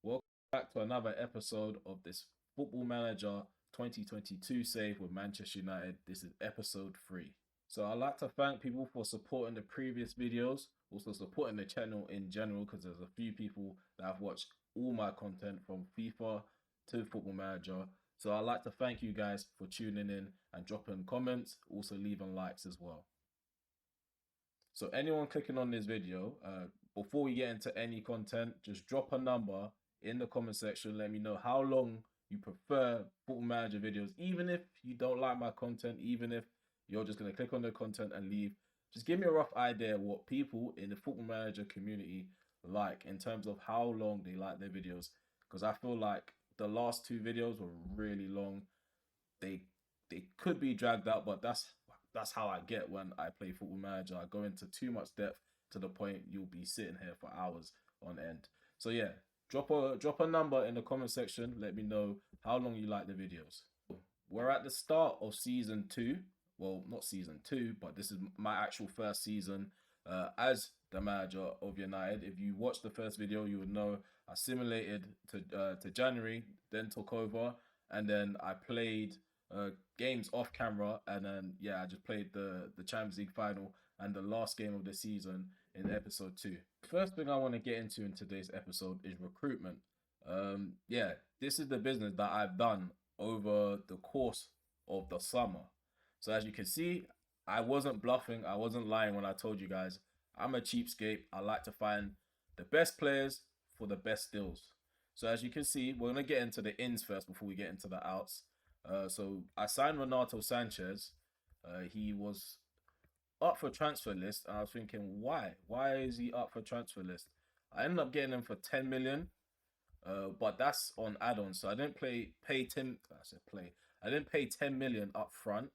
Welcome back to another episode of this Football Manager 2022 save with Manchester United. This is episode 3. So I'd like to thank people for supporting the previous videos, also supporting the channel in general, because there's a few people that have watched all my content from FIFA to Football Manager. So I'd like to thank you guys for tuning in and dropping comments, also leaving likes as well. So anyone clicking on this video, before we get into any content, just drop a number in the comment section. Let me know how long you prefer Football Manager videos, even if you don't like my content, even if you're just going to click on the content and leave. Just give me a rough idea of what people in the Football Manager community like in terms of how long they like their videos. Because I feel like the last 2 videos were really long. They they could be dragged out, but that's how I get when I play Football Manager. I go into too much depth to the point you'll be sitting here for hours on end. So yeah, drop a number in the comment section. Let me know how long you like the videos. We're at the start of season 2. Well, not season 2, but this is my actual first season as the manager of United. If you watched the first video, you would know I simulated to January, then took over, and then I played games off camera, and then yeah, I just played the Champions League final and the last game of the season in episode 2. First thing I want to get into in today's episode is recruitment. Yeah, this is the business that I've done over the course of the summer. So as you can see, I wasn't bluffing, I wasn't lying when I told you guys I'm a cheapskate. I like to find the best players for the best deals. So as you can see, we're gonna get into the ins first before we get into the outs. So I signed Renato Sanchez. He was up for transfer list, and I was thinking, why? Why is he up for transfer list? I ended up getting him for 10 million. But that's on add-ons. So I didn't pay 10. I said play. I didn't pay 10 million up front.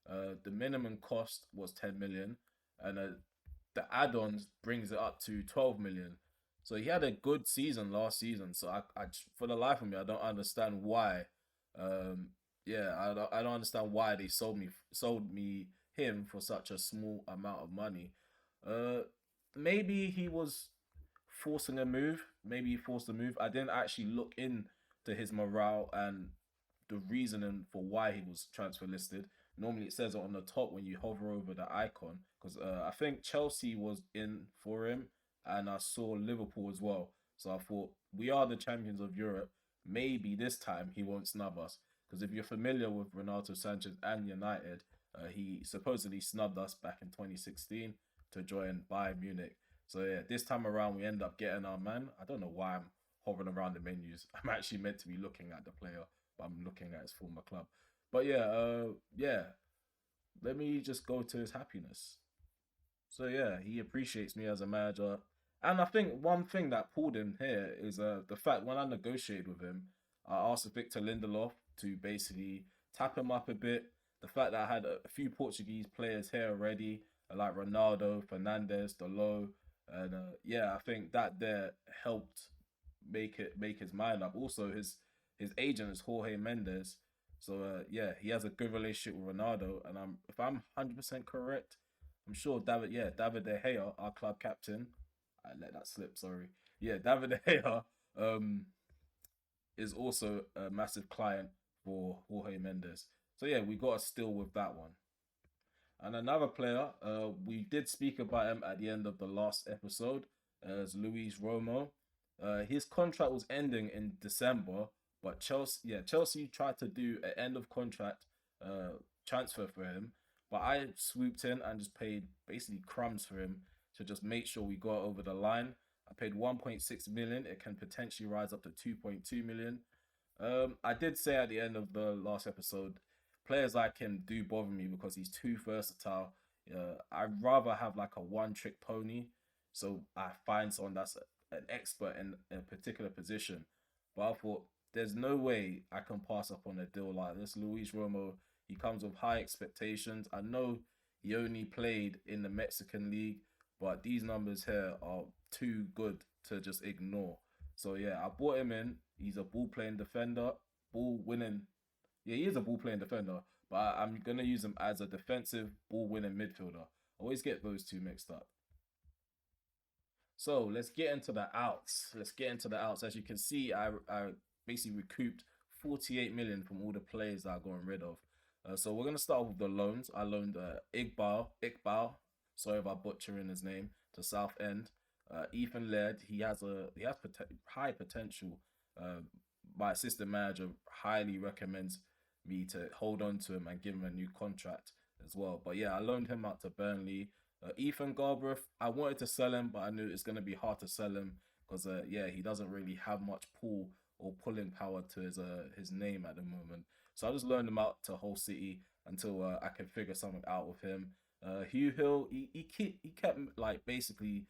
The minimum cost was 10 million, and the add-ons brings it up to 12 million. So he had a good season last season. So I for the life of me, I don't understand why. Yeah, I don't understand why they sold me him for such a small amount of money. Uh, Maybe he was forcing a move. Maybe he forced a move. I didn't actually look into his morale and the reasoning for why he was transfer listed. Normally it says it on the top when you hover over the icon, because I think Chelsea was in for him, and I saw Liverpool as well. So I thought, we are the champions of Europe. Maybe this time he won't snub us. Because if you're familiar with Renato Sanchez and United, he supposedly snubbed us back in 2016 to join Bayern Munich. So yeah, this time around we end up getting our man. I don't know why I'm hovering around the menus. I'm actually meant to be looking at the player, but I'm looking at his former club. But yeah. Let me just go to his happiness. So yeah, he appreciates me as a manager, and I think one thing that pulled him here is the fact when I negotiated with him, I asked Victor Lindelof to basically tap him up a bit. The fact that I had a few Portuguese players here already, like Ronaldo, Fernandes, Delo, and yeah, I think that there helped make his mind up. Also, his agent is Jorge Mendes, so yeah, he has a good relationship with Ronaldo, and if I'm 100% correct, I'm sure David De Gea, our club captain, I let that slip. Sorry. Yeah, David De Gea is also a massive client for Jorge Mendes. So yeah, we got a steal with that one. And another player, we did speak about him at the end of the last episode, as Luis Romo. His contract was ending in December, but Chelsea tried to do an end of contract transfer for him, but I swooped in and just paid basically crumbs for him to just make sure we got over the line. I paid 1.6 million. It can potentially rise up to 2.2 million. I did say at the end of the last episode, players like him do bother me because he's too versatile. I'd rather have like a one-trick pony, so I find someone that's an expert in a particular position. But I thought there's no way I can pass up on a deal like this. Luis Romo, he comes with high expectations. I know he only played in the Mexican league, but these numbers here are too good to just ignore. So yeah, I brought him in. He's a ball playing defender, ball winning. Yeah, he is a ball playing defender, but I'm gonna use him as a defensive ball winning midfielder. I always get those two mixed up. So let's get into the outs. Let's get into the outs. As you can see, I basically recouped 48 million from all the players that I got rid of. So we're gonna start with the loans. I loaned Iqbal. Sorry if I'm butchering his name, to South End. Ethan Laird. High potential. Uh, my assistant manager highly recommends me to hold on to him and give him a new contract as well. But yeah, I loaned him out to Burnley. Ethan Galbraith, I wanted to sell him, but I knew it's going to be hard to sell him because yeah, he doesn't really have much pull or pulling power to his name at the moment. So I just loaned him out to Hull City until I can figure something out with him. Hugh Hill, he kept like basically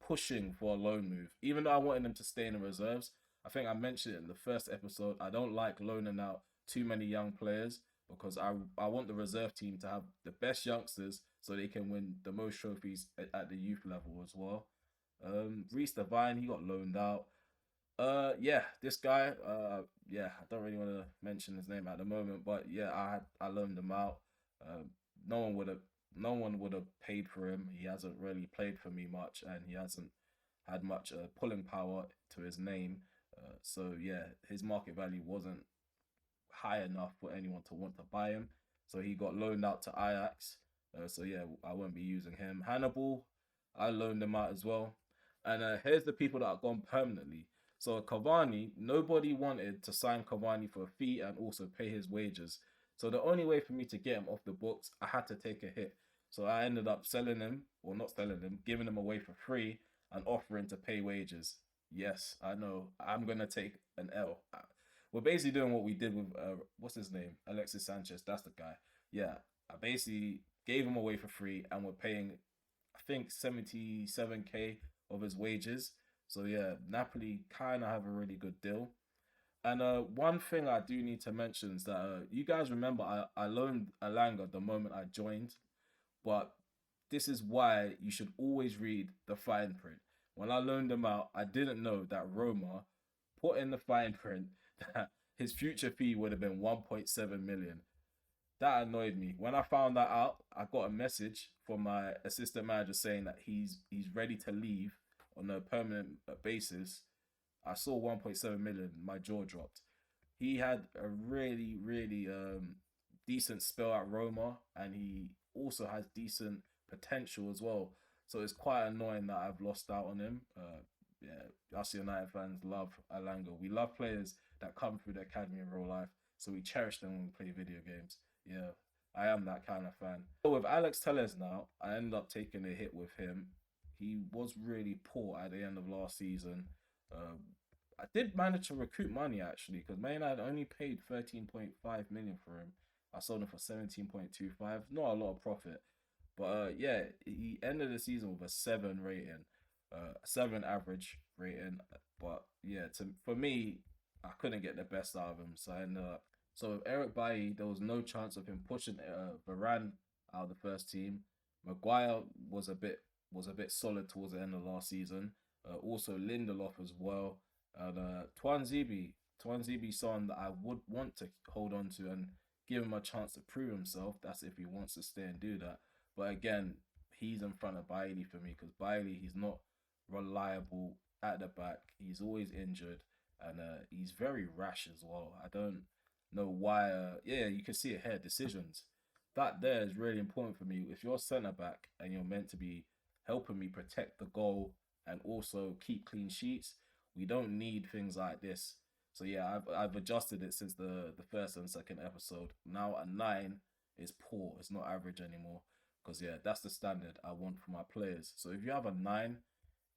pushing for a loan move, even though I wanted him to stay in the reserves. I think I mentioned it in the first episode. I don't like loaning out too many young players because I want the reserve team to have the best youngsters so they can win the most trophies at the youth level as well. Reese Devine, he got loaned out. Yeah, this guy, yeah, I don't really want to mention his name at the moment, but yeah, I loaned him out. Um, no one would have no one would have paid for him. He hasn't really played for me much, and he hasn't had much pulling power to his name. So yeah, his market value wasn't high enough for anyone to want to buy him. So he got loaned out to Ajax. So yeah, I won't be using him. Hannibal, I loaned him out as well. And here's the people that are gone permanently. So Cavani, nobody wanted to sign Cavani for a fee and also pay his wages. So the only way for me to get him off the books, I had to take a hit. So I ended up selling him, or not selling him, giving him away for free and offering to pay wages. Yes, I know. I'm gonna take an L. We're basically doing what we did with what's his name, Alexis Sanchez. That's the guy. Yeah, I basically gave him away for free, and we're paying, I think, 77k of his wages. So yeah, Napoli kind of have a really good deal. And one thing I do need to mention is that you guys remember I loaned Alanga the moment I joined, but this is why you should always read the fine print. When I loaned him out, I didn't know that Roma put in the fine print that his future fee would have been 1.7 million. That annoyed me. When I found that out, I got a message from my assistant manager saying that he's ready to leave on a permanent basis. I saw 1.7 million, my jaw dropped. He had a really decent spell at Roma, and he also has decent potential as well. So it's quite annoying that I've lost out on him. Yeah, us United fans love Alanga. We love players that come through the academy in real life, so we cherish them when we play video games. Yeah, I am that kind of fan. So with Alex Telles now, I ended up taking a hit with him. He was really poor at the end of last season. Uh, I did manage to recoup money actually because Man United only paid 13.5 million for him. I sold him for 17.25. Not a lot of profit. But yeah, he ended the season with a 7 rating, 7 average rating. But yeah, for me, I couldn't get the best out of him. So I ended up. So with Eric Bailly, there was no chance of him pushing Varane out of the first team. Maguire was a bit solid towards the end of last season. Also Lindelof as well. And Twanzibi, someone that I would want to hold on to and give him a chance to prove himself. That's if he wants to stay and do that. But again, he's in front of Bailey for me because Bailey, he's not reliable at the back. He's always injured and he's very rash as well. I don't know why. Yeah, you can see it here. Decisions. That there is really important for me. If you're centre back and you're meant to be helping me protect the goal and also keep clean sheets, we don't need things like this. So yeah, I've adjusted it since the first and second episode. Now a 9 is poor. It's not average anymore. Because yeah, that's the standard I want for my players. So if you have a 9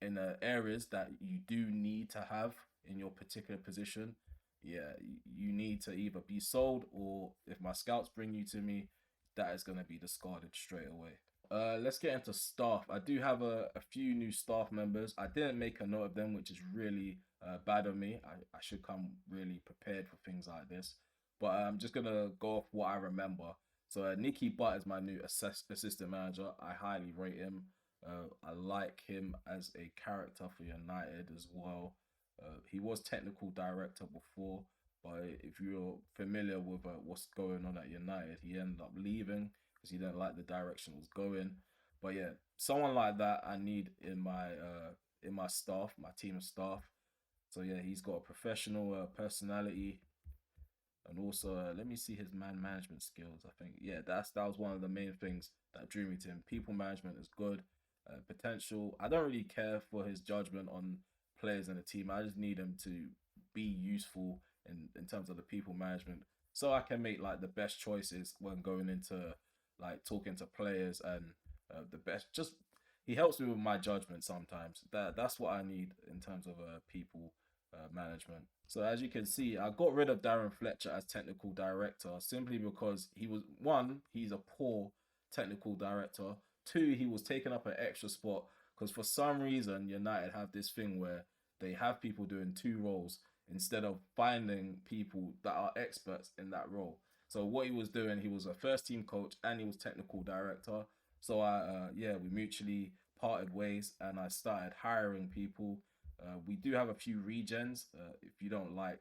in the areas that you do need to have in your particular position, yeah, you need to either be sold or if my scouts bring you to me, that is going to be discarded straight away. Let's get into staff. I do have a few new staff members. I didn't make a note of them, which is really bad of me. I should come really prepared for things like this. But I'm just going to go off what I remember. So Nicky Butt is my new assistant manager. I highly rate him. I like him as a character for United as well. He was technical director before, but if you're familiar with what's going on at United, he ended up leaving because he didn't like the direction it was going. But yeah, someone like that I need in my in my staff, my team of staff. So yeah, he's got a professional personality, and also let me see his man management skills. I think yeah, that was one of the main things that drew me to him. People management is good. Potential. I don't really care for his judgment on players in the team. I just need him to be useful in terms of the people management, so I can make like the best choices when going into like talking to players and the best. Just he helps me with my judgment sometimes. That's what I need in terms of people management. So as you can see, I got rid of Darren Fletcher as technical director simply because he was one, he's a poor technical director. Two, he was taking up an extra spot because for some reason United have this thing where they have people doing two roles instead of finding people that are experts in that role. So what he was doing, he was a first team coach and he was technical director. So yeah, we mutually parted ways and I started hiring people. We do have a few regens. If you don't like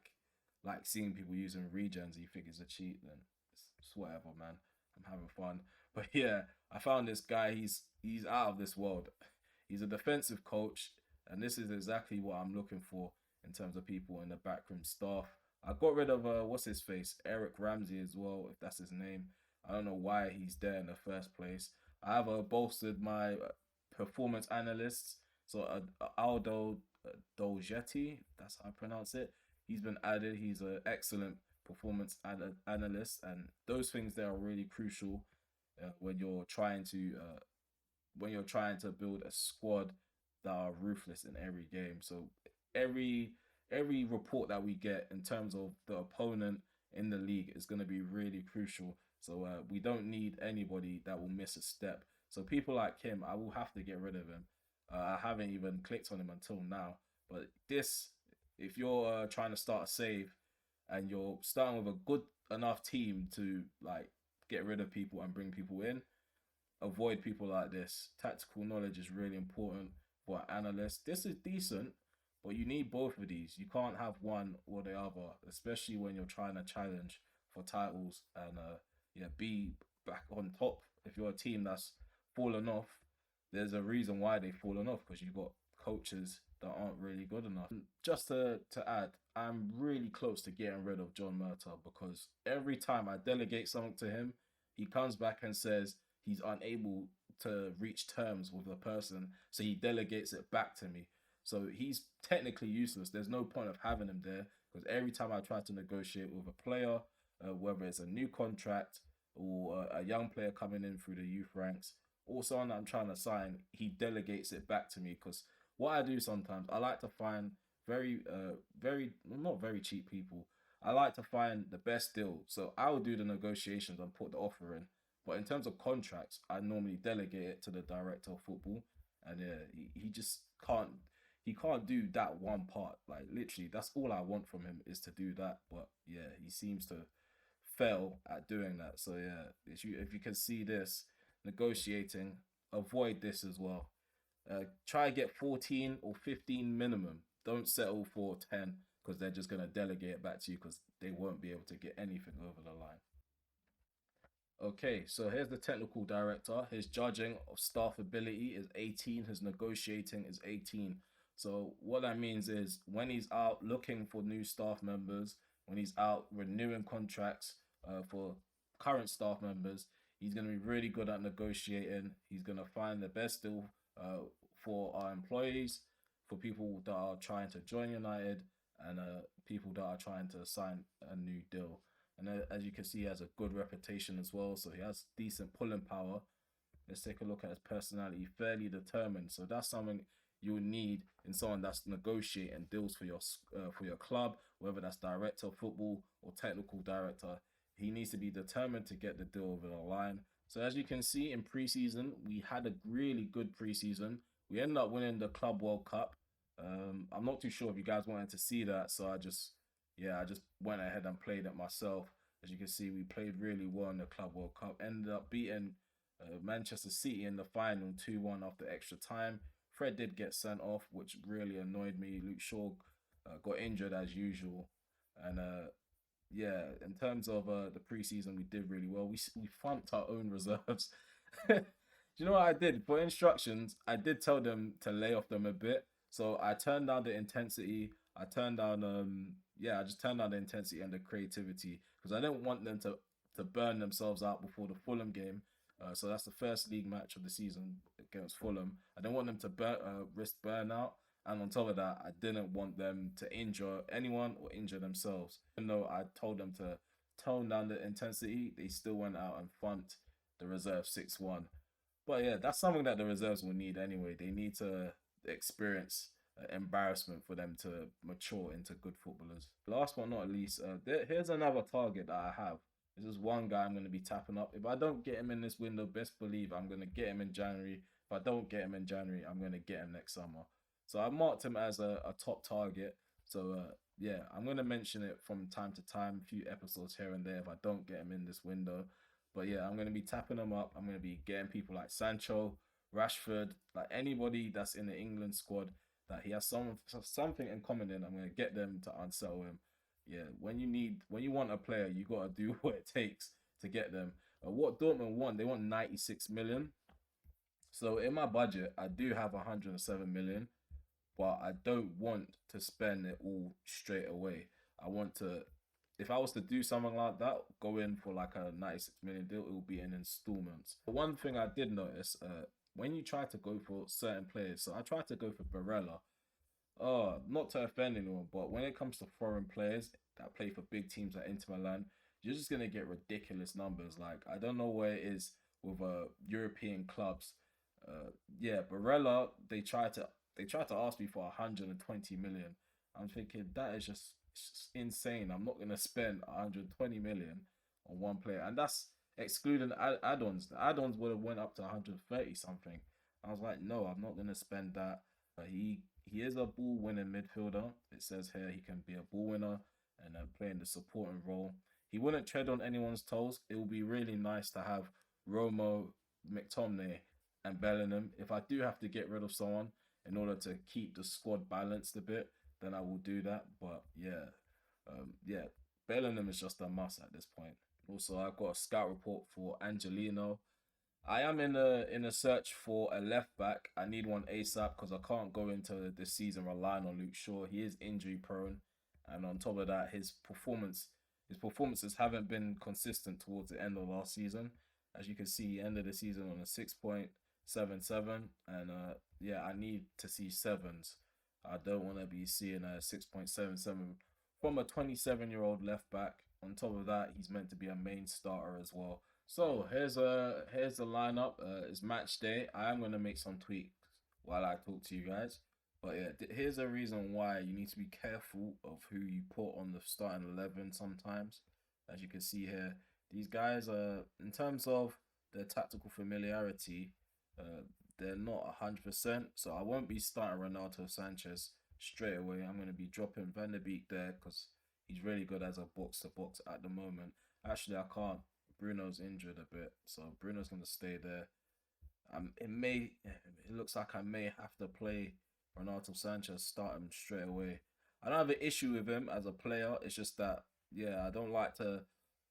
seeing people using regens, you think it's a cheat, then it's whatever, man. I'm having fun. But yeah, I found this guy. He's out of this world. He's a defensive coach, and this is exactly what I'm looking for in terms of people in the backroom staff. I got rid of what's his face, Eric Ramsey as well, if that's his name. I don't know why he's there in the first place. I have bolstered my performance analysts. So Aldo Dolgetti, that's how I pronounce it. He's been added. He's an excellent performance analyst, and those things there are really crucial when you're trying to build a squad that are ruthless in every game. So every every report that we get in terms of the opponent in the league is going to be really crucial. So we don't need anybody that will miss a step. So people like him, I will have to get rid of him. I haven't even clicked on him until now. But this, if you're trying to start a save and you're starting with a good enough team to like get rid of people and bring people in, avoid people like this. Tactical knowledge is really important for an analyst. This is decent, but you need both of these. You can't have one or the other, especially when you're trying to challenge for titles and yeah, be back on top. If you're a team that's fallen off, there's a reason why they've fallen off because you've got coaches that aren't really good enough. Just to add, I'm really close to getting rid of John Murtaugh because every time I delegate something to him, he comes back and says he's unable to reach terms with the person, so he delegates it back to me. So he's technically useless. There's no point of having him there because every time I try to negotiate with a player, whether it's a new contract or a young player coming in through the youth ranks or someone that I'm trying to sign, he delegates it back to me because what I do sometimes, I like to find very not very cheap people. I like to find the best deal. So I will do the negotiations and put the offer in. But in terms of contracts, I normally delegate it to the director of football, and he just can't do that one part. Like literally, that's all I want from him is to do that. But yeah, he seems to fail at doing that. So yeah, if you can see this negotiating, avoid this as well. Try get 14 or 15 minimum. Don't settle for 10 because they're just gonna delegate it back to you because they won't be able to get anything over the line. Okay, so here's the technical director. His judging of staff ability is 18. His negotiating is 18. So what that means is when he's out looking for new staff members, when he's out renewing contracts for current staff members, he's going to be really good at negotiating. He's going to find the best deal for our employees, for people that are trying to join United, and people that are trying to sign a new deal. And as you can see, he has a good reputation as well. So he has decent pulling power. Let's take a look at his personality. Fairly determined. So that's something you would need in someone that's negotiating deals for your club, whether that's director of football or technical director. He needs to be determined to get the deal over the line. So as you can see in preseason, we had a really good preseason. We ended up winning the Club World Cup. I'm not too sure if you guys wanted to see that, so I just went ahead and played it myself. As you can see, we played really well in the Club World Cup. Ended up beating Manchester City in the final 2-1 after extra time. Fred did get sent off, which really annoyed me. Luke Shaw got injured as usual. And yeah, in terms of the preseason, we did really well. We funked our own reserves. Do you know what I did? For instructions, I did tell them to lay off them a bit. So I turned down the intensity. I turned down I just turned down the intensity and the creativity because I didn't want them to burn themselves out before the Fulham game. So that's the first league match of the season against Fulham. I didn't want them to risk burnout, and on top of that, I didn't want them to injure anyone or injure themselves. Even though I told them to tone down the intensity, they still went out and funked the reserve 6-1. But yeah, that's something that the reserves will need anyway. They need to experience embarrassment for them to mature into good footballers. Last but not least, here's another target that I have. This is one guy I'm going to be tapping up. If I don't get him in this window, best believe I'm going to get him in January. If I don't get him in January, I'm going to get him next summer. So I marked him as a top target. So yeah, I'm going to mention it from time to time, a few episodes here and there if I don't get him in this window. But yeah, I'm going to be tapping them up. I'm going to be getting people like Sancho, Rashford, like anybody that's in the England squad that he has something in common in. I'm going to get them to unsettle him. Yeah, when you want a player, you got to do what it takes to get them. What Dortmund want, they want 96 million. So in my budget, I do have 107 million, but I don't want to spend it all straight away. I want to, if I was to do something like that, go in for like a 96 million deal, it will be in installments. But one thing I did notice, when you try to go for certain players, so I tried to go for Barella. Not to offend anyone, but when it comes to foreign players that play for big teams like Inter Milan, you're just gonna get ridiculous numbers. Like I don't know where it is with European clubs. Yeah, Barella, they tried to ask me for 120 million. I'm thinking that is just insane. I'm not gonna spend 120 million on one player, and that's excluding add-ons. The add-ons would have went up to 130 something. I was like, no, I'm not gonna spend that. He is a ball winning midfielder. It says here he can be a ball winner and play in the supporting role. He wouldn't tread on anyone's toes. It would be really nice to have Romo, McTominay, and Bellingham. If I do have to get rid of someone in order to keep the squad balanced a bit, then I will do that. But yeah, Bellingham is just a must at this point. Also, I've got a scout report for Angelino. I am in a search for a left back. I need one ASAP because I can't go into this season relying on Luke Shaw. He is injury prone, and on top of that, his performances haven't been consistent towards the end of last season. As you can see, he ended the season on a 6.77, and yeah, I need to see sevens. I don't want to be seeing a 6.77 from a 27-year-old left back. On top of that, he's meant to be a main starter as well. So here's the lineup. It's match day. I am gonna make some tweaks while I talk to you guys. But yeah, here's a reason why you need to be careful of who you put on the starting 11 sometimes. As you can see here, these guys are in terms of their tactical familiarity, they're not 100%. So I won't be starting Ronaldo Sanchez straight away. I'm gonna be dropping Van der Beek there because he's really good as a box to box at the moment. Actually, I can't. Bruno's injured a bit, so Bruno's gonna stay there. It looks like I may have to play Ronaldo Sanchez, start him straight away. I don't have an issue with him as a player. It's just that yeah, I don't like to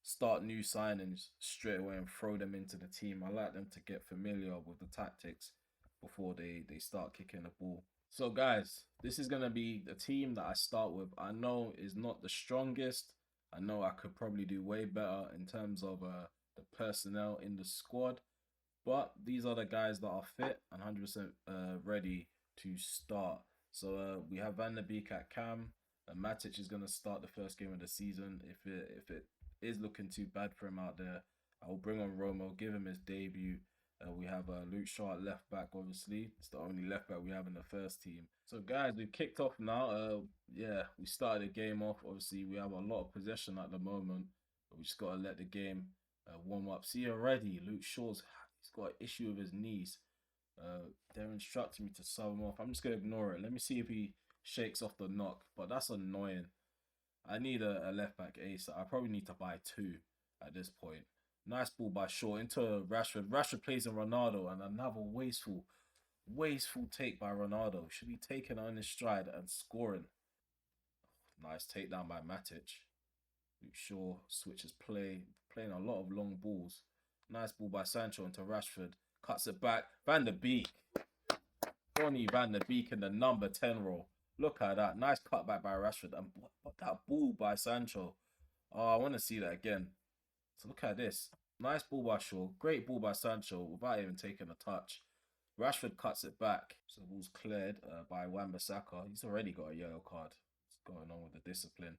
start new signings straight away and throw them into the team. I like them to get familiar with the tactics before they start kicking the ball. So guys, this is gonna be the team that I start with. I know is not the strongest. I know I could probably do way better in terms of the personnel in the squad, but these are the guys that are fit and 100% ready to start. So we have Van der Beek at cam. Matic is going to start the first game of the season. If it is looking too bad for him out there, I will bring on Romo, give him his debut. We have Luke Shaw at left back, obviously. It's the only left back we have in the first team. So, guys, we've kicked off now. Yeah, we started the game off. Obviously, we have a lot of possession at the moment. But we just got to let the game warm up. See already, Luke Shaw's he's got an issue with his knees. They're instructing me to sub him off. I'm just going to ignore it. Let me see if he shakes off the knock. But that's annoying. I need a left back ace. I probably need to buy two at this point. Nice ball by Shaw into Rashford. Rashford plays in Ronaldo, and another wasteful take by Ronaldo. Should be taken on his stride and scoring. Nice takedown by Matic. Luke Shaw switches playing a lot of long balls. Nice ball by Sancho into Rashford. Cuts it back. Van der Beek. Donny van der Beek in the number 10 role. Look at that. Nice cutback by Rashford. And that ball by Sancho. Oh, I want to see that again. So look at this. Nice ball by Shaw. Great ball by Sancho without even taking a touch. Rashford cuts it back. So the ball's cleared by Wan-Bissaka. He's already got a yellow card. What's going on with the discipline?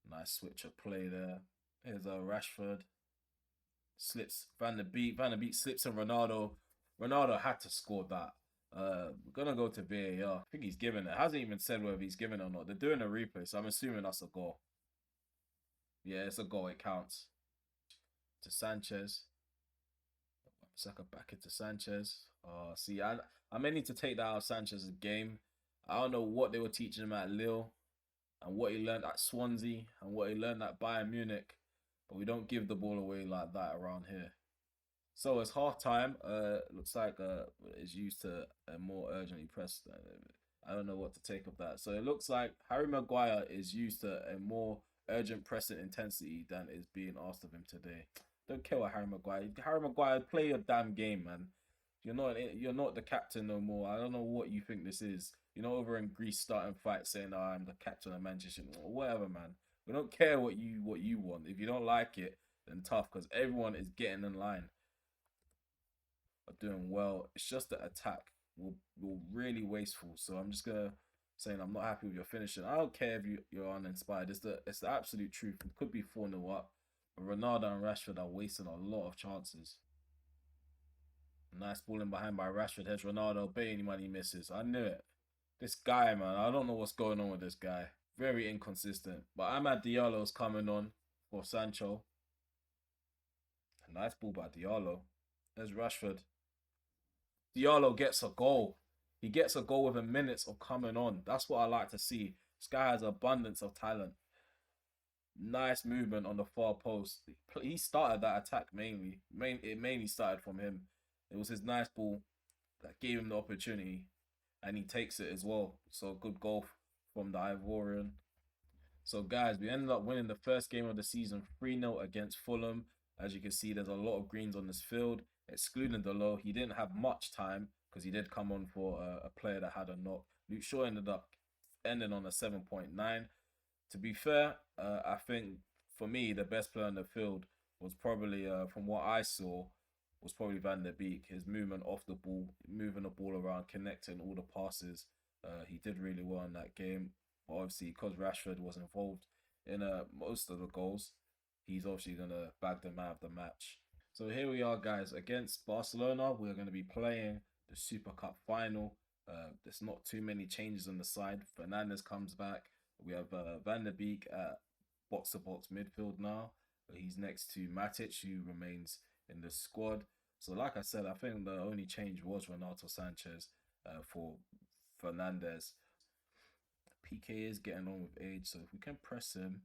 Nice switch of play there. Here's Rashford. Slips Van der Beek. Van der Beek slips on Ronaldo. Ronaldo had to score that. We're gonna go to VAR. I think he's given it. Hasn't even said whether he's given it or not. They're doing a replay, so I'm assuming that's a goal. Yeah, it's a goal. It counts. To Sanchez. Saka back into Sanchez. See, I may need to take that out of Sanchez's game. I don't know what they were teaching him at Lille and what he learned at Swansea and what he learned at Bayern Munich. But we don't give the ball away like that around here. So it's half time. Looks like it's used to a more urgently pressed. I don't know what to take of that. So it looks like Harry Maguire is used to a more urgent pressing intensity than is being asked of him today. Don't care what Harry Maguire. Harry Maguire, play your damn game, man. You're not the captain no more. I don't know what you think this is. Over in Greece starting fights saying, "Oh, I'm the captain of Manchester." Whatever, man. We don't care what you want. If you don't like it, then tough, because everyone is getting in line. Are doing well. It's just the attack will really wasteful. So I'm just gonna saying I'm not happy with your finishing. I don't care if you're uninspired. It's the absolute truth. It could be 4-0 up. But Ronaldo and Rashford are wasting a lot of chances. Nice ball in behind by Rashford. Here's Ronaldo. Baiting money misses. I knew it. This guy, man. I don't know what's going on with this guy. Very inconsistent. But Amad Diallo's coming on for Sancho. A nice ball by Diallo. There's Rashford. Diallo gets a goal. He gets a goal within minutes of coming on. That's what I like to see. This guy has abundance of talent. Nice movement on the far post. He started that attack mainly. It mainly started from him. It was his nice ball that gave him the opportunity. And he takes it as well. So good goal from the Ivorian. So guys, we ended up winning the first game of the season 3-0 against Fulham. As you can see, there's a lot of greens on this field. Excluding Delo, he didn't have much time because he did come on for a player that had a knock. Luke Shaw ended up ending on a 7.9. To be fair, I think for me, the best player on the field was probably, from what I saw, was probably Van der Beek. His movement off the ball, moving the ball around, connecting all the passes. He did really well in that game. But obviously, because Rashford was involved in most of the goals, he's obviously going to bag the man of the match. So here we are, guys, against Barcelona. We're going to be playing the Super Cup final. There's not too many changes on the side. Fernandes comes back. We have Van der Beek at box-to-box midfield now. He's next to Matic, who remains in the squad. So like I said, I think the only change was Renato Sanchez for Fernandes. PK is getting on with age, so if we can press him,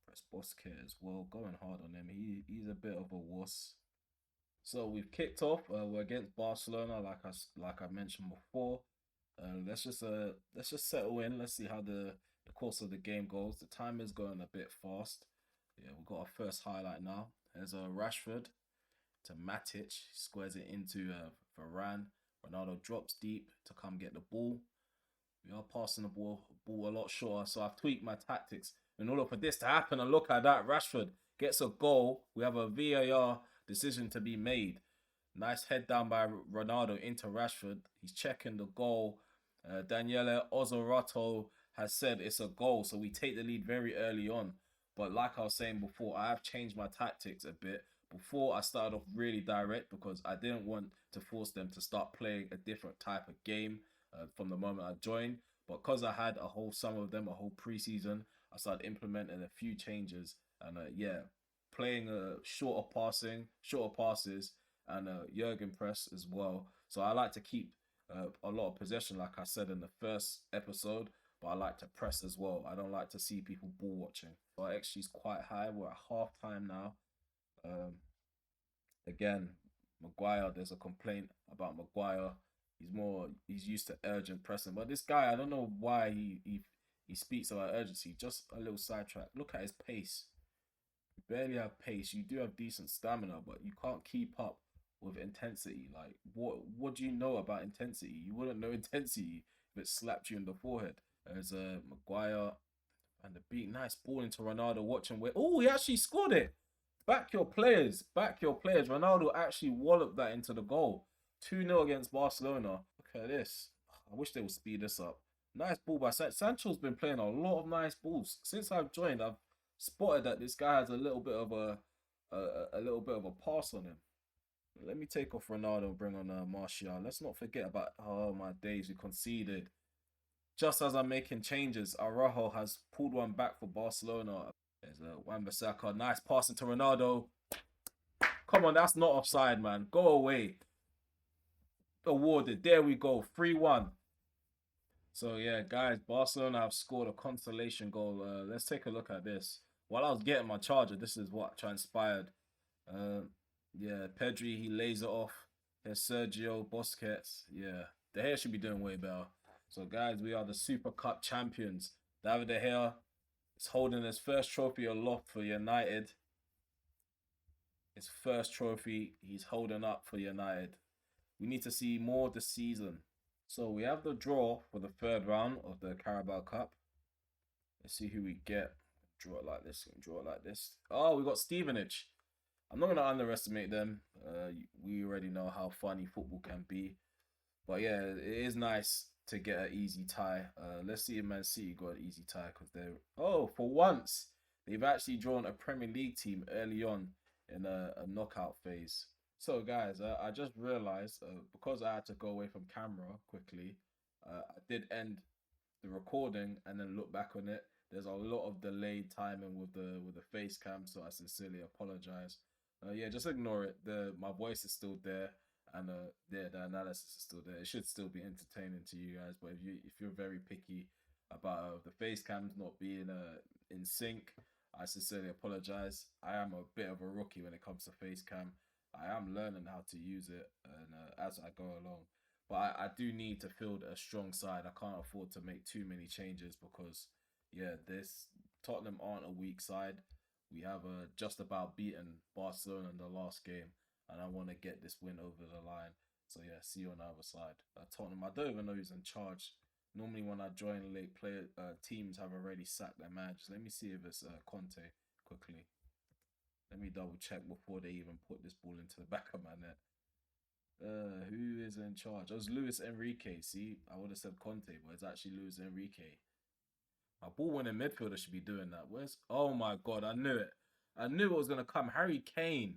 press Bosquet as well, going hard on him. He's a bit of a wuss. So we've kicked off. We're against Barcelona, like I mentioned before. Let's just settle in. Let's see how the course of the game goes. The time is going a bit fast. Yeah, we've got our first highlight now. There's Rashford to Matic. Squares it into Varane. Ronaldo drops deep to come get the ball. We are passing the ball a lot shorter, so I've tweaked my tactics in order for this to happen. And look at that, Rashford gets a goal. We have a VAR decision to be made. Nice head down by Ronaldo into Rashford. He's checking the goal. Daniele Ozzorato has said it's a goal, so we take the lead very early on. But like I was saying before, I have changed my tactics a bit. Before, I started off really direct because I didn't want to force them to start playing a different type of game from the moment I joined. But because I had some of them, a whole preseason, I started implementing a few changes. And yeah, playing shorter passes, and Jurgen press as well. So I like to keep a lot of possession, like I said in the first episode, but I like to press as well. I don't like to see people ball watching. So our XG is quite high. We're at half time now. Again, Maguire, there's a complaint about Maguire. He's used to urgent pressing. But this guy, I don't know why he speaks about urgency. Just a little sidetrack. Look at his pace. You barely have pace. You do have decent stamina, but you can't keep up with intensity. Like, what do you know about intensity? You wouldn't know intensity if it slapped you in the forehead. There's a Maguire and the beat. Nice ball into Ronaldo. Watching where. Oh, he actually scored it. Back your players. Back your players. Ronaldo actually walloped that into the goal. 2-0 against Barcelona. Look at this. I wish they would speed this up. Nice ball by Sancho's been playing a lot of nice balls. Since I've joined, I've spotted that this guy has a little bit of a little bit of a pass on him. Let me take off Ronaldo and bring on Martial. Let's not forget about, oh my days, we conceded. Just as I'm making changes, Araujo has pulled one back for Barcelona. There's a Wan-Bissaka. Nice pass into Ronaldo. Come on, that's not offside, man. Go away. Awarded. There we go. 3-1. So, yeah, guys, Barcelona have scored a consolation goal. Let's take a look at this. While I was getting my charger, this is what transpired. Yeah, Pedri, he lays it off. There's Sergio Busquets. Yeah, De Gea should be doing way better. So, guys, we are the Super Cup champions. David De Gea is holding his first trophy aloft for United. His first trophy he's holding up for United. We need to see more this season. So, we have the draw for the third round of the Caraboa Cup. Let's see who we get. Draw it like this. Draw it like this. Oh, we got Stevenage. I'm not going to underestimate them. We already know how funny football can be. But yeah, it is nice to get an easy tie. Let's see if Man City got an easy tie because they're... Oh, for once, they've actually drawn a Premier League team early on in a knockout phase. So guys, I just realized because I had to go away from camera quickly, I did end the recording and then look back on it. There's a lot of delayed timing with the face cam, so I sincerely apologize. Yeah, just ignore it. My voice is still there, and yeah, the analysis is still there. It should still be entertaining to you guys. But if you're very picky about the face cams not being in sync, I sincerely apologize. I am a bit of a rookie when it comes to face cam. I am learning how to use it, and as I go along. But I do need to field a strong side. I can't afford to make too many changes because, yeah, Tottenham aren't a weak side. We have just about beaten Barcelona in the last game, and I want to get this win over the line. So yeah, see you on the other side. Tottenham, I don't even know who's in charge. Normally when I join late, teams have already sacked their managers. Let me see if it's Conte quickly. Let me double check before they even put this ball into the back of my net. Who is in charge? It was Luis Enrique. See, I would have said Conte, but it's actually Luis Enrique. My ball-winning midfielder should be doing that. Where's... Oh my God, I knew it. I knew it was going to come. Harry Kane.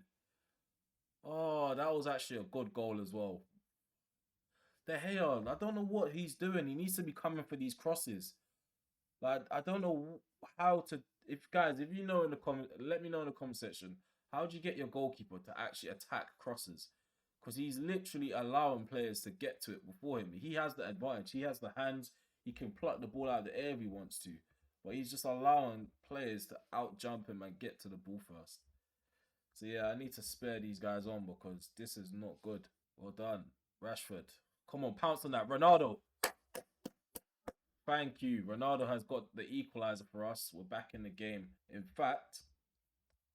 Oh, that was actually a good goal as well. De Gea, I don't know what he's doing. He needs to be coming for these crosses. Like, I don't know how to... If you know in the comment, let me know in the comment section. How do you get your goalkeeper to actually attack crosses? Because he's literally allowing players to get to it before him. He has the advantage. He has the hands. He can pluck the ball out of the air if he wants to. But he's just allowing players to out-jump him and get to the ball first. So yeah, I need to spare these guys on because this is not good. Well done. Rashford. Come on, pounce on that. Ronaldo. Thank you. Ronaldo has got the equalizer for us. We're back in the game. In fact,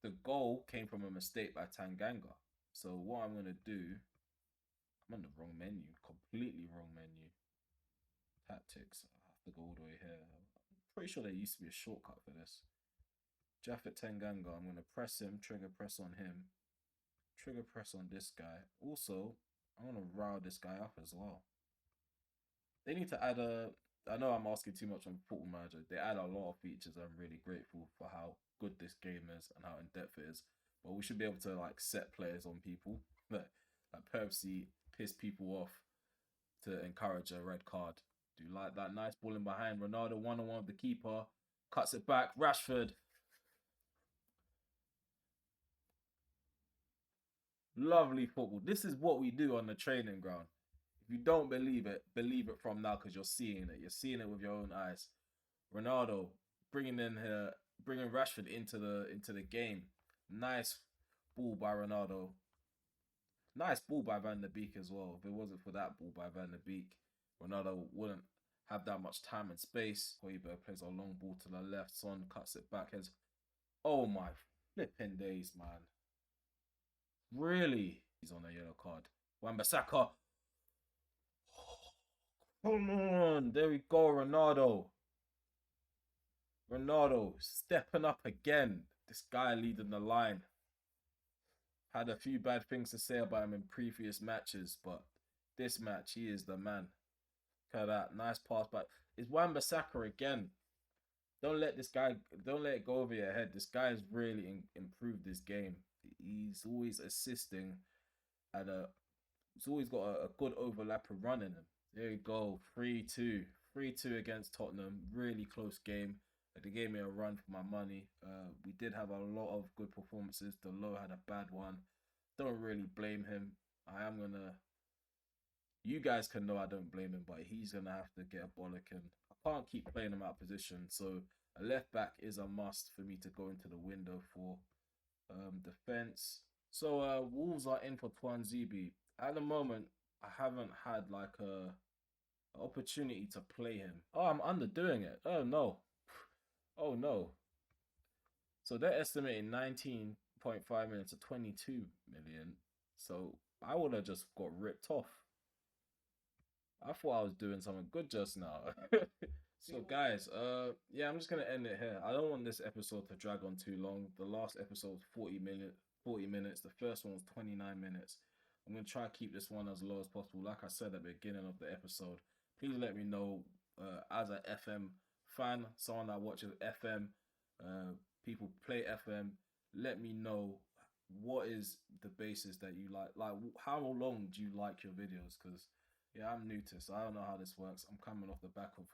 the goal came from a mistake by Tanganga. So what I'm going to do... I'm on the wrong menu. Completely wrong menu. Tactics. I have to go all the way here. I'm pretty sure there used to be a shortcut for this. Jaffet Tanganga. I'm going to press him. Trigger press on him. Trigger press on this guy. Also, I'm going to rile this guy up as well. They need to add a... I know I'm asking too much on Football Manager. They add a lot of features. I'm really grateful for how good this game is and how in depth it is. But we should be able to like set players on people that purposely piss people off to encourage a red card. Do you like that? Nice ball in behind. Ronaldo one-on-one with the keeper. Cuts it back. Rashford. Lovely football. This is what we do on the training ground. If you don't believe it from now because you're seeing it. You're seeing it with your own eyes. Ronaldo bringing Rashford into the game. Nice ball by Ronaldo. Nice ball by Van der Beek as well. If it wasn't for that ball by Van der Beek, Ronaldo wouldn't have that much time and space. Højbjerg plays a long ball to the left. Son cuts it back. Oh my flipping days, man. Really? He's on a yellow card. Wan-Bissaka. Come on. There we go, Ronaldo. Ronaldo stepping up again. This guy leading the line. Had a few bad things to say about him in previous matches, but this match, he is the man. Look at that. Nice pass back. It's Wan-Bissaka again. Don't let this guy, don't let it go over your head. This guy has really improved this game. He's always assisting and he's always got a good overlap of running him. There you go. 3-2. 3-2 against Tottenham. Really close game. They gave me a run for my money. We did have a lot of good performances. Delo had a bad one. Don't really blame him. I am gonna. You guys can know I don't blame him, but he's gonna have to get a bollocking. I can't keep playing him out of position, so a left back is a must for me to go into the window for defense. So Wolves are in for Twanzibi. At the moment, I haven't had like a opportunity to play him. Oh, I'm underdoing it. Oh no. Oh no. So they're estimating 19.5 million to 22 million. So I would have just got ripped off. I thought I was doing something good just now. So guys, yeah, I'm just gonna end it here. I don't want this episode to drag on too long. The last episode was 40 minutes. The first one was 29 minutes. I'm gonna try to keep this one as low as possible. Like I said at the beginning of the episode, please let me know as an FM fan, someone that watches FM, people play FM. Let me know what is the basis that you like. Like, how long do you like your videos? Because yeah, I'm new to this. So I don't know how this works. I'm coming off the back of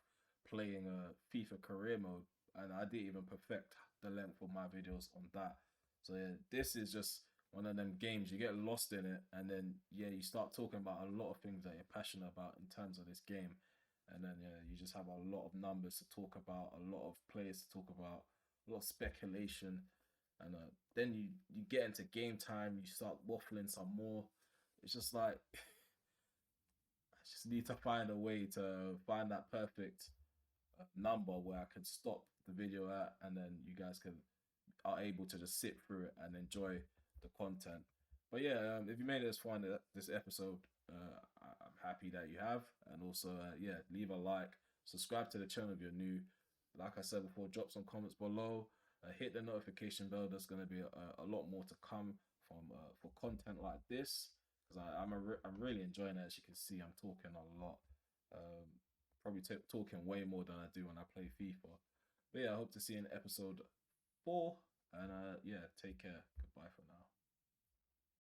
playing FIFA career mode, and I didn't even perfect the length of my videos on that. So yeah, this is just one of them games you get lost in it, and then yeah, you start talking about a lot of things that you're passionate about in terms of this game, and then yeah, you just have a lot of numbers to talk about, a lot of players to talk about, a lot of speculation, and then you get into game time, you start waffling some more. It's just like I just need to find a way to find that perfect number where I can stop the video at, and then you guys are able to just sit through it and enjoy the content. But yeah, if you made it this far in this episode, I'm happy that you have, and also yeah, leave a like, subscribe to the channel if you're new. Like I said before, drop some comments below. Hit the notification bell. There's going to be a lot more to come from for content like this, because I'm really enjoying it. As you can see, I'm talking a lot. Probably talking way more than I do when I play FIFA. But yeah, I hope to see you in episode 4. And yeah, take care. Goodbye for now.